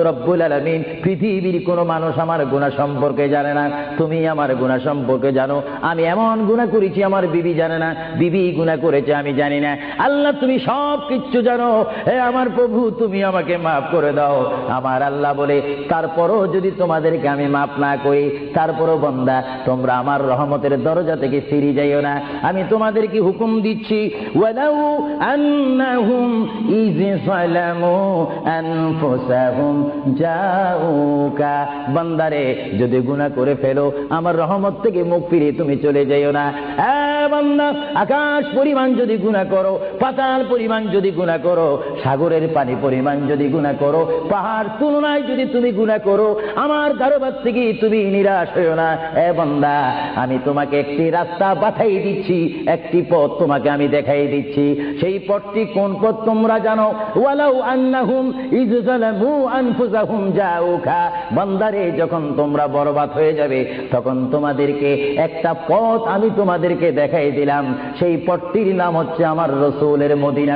রব্বুল আলামিন, পৃথিবীর কোনো মানুষ আমার গুনাহ সম্পর্কে জানে না, তুমি আমার গুনাহ সম্পর্কে জানো। আমি এমন গুনাহ করেছি আমার বিবি জানে না, বিবি গুনাহ করেছে আমি জানি না। আল্লাহ তুমি সব কিচ্ছু জানো, হে আমার প্রভু তুমি আমাকে মাফ করে দাও। আমার আল্লাহ বলে, তারপরও যদি তোমাদেরকে আমি মাফ না করি, তারপরও বান্দা তোমরা আমার রহমতের দরজা থেকে ফিরে যাইও না। আমি তোমাদেরকে হুকুম দিচ্ছি, ওয়ালাউ আন্নাহুম ইয যালামু আনফুসাহুম জাউকা, বান্দারে যদি গুনাহ করে ফেলো আমার রহমত থেকে মুখ ফিরিয়ে তুমি চলে যাইও না। বান্দা, আকাশ পরিমাণ যদি গুনাহ করো, পাতাল পরিমাণ যদি গুনাহ করো, সাগরের পানি পরিমাণ যদি গুনাহ করো, পাহাড় তুলনায় যদি তুমি গুনাহ করো, আমার দরবার থেকে তুমি নিরাশ হইও না। বান্দা, আমি তোমাকে একটি রাস্তা পাঠাই দিচ্ছি, একটি পথ তোমাকে আমি দেখাই দিচ্ছি। সেই পথটি কোন পথ তোমরা জানো? ওয়ালাউ আন্নাহুম ইয যালামু আনফুসাহুম জাউকা, বান্দারে যখন তোমরা বরবাদ হয়ে যাবে তখন তোমাদেরকে একটা পথ আমি তোমাদেরকে দেখাই দিলাম, সেই পথটির নাম হচ্ছে আমার রাসূলের মদিনা।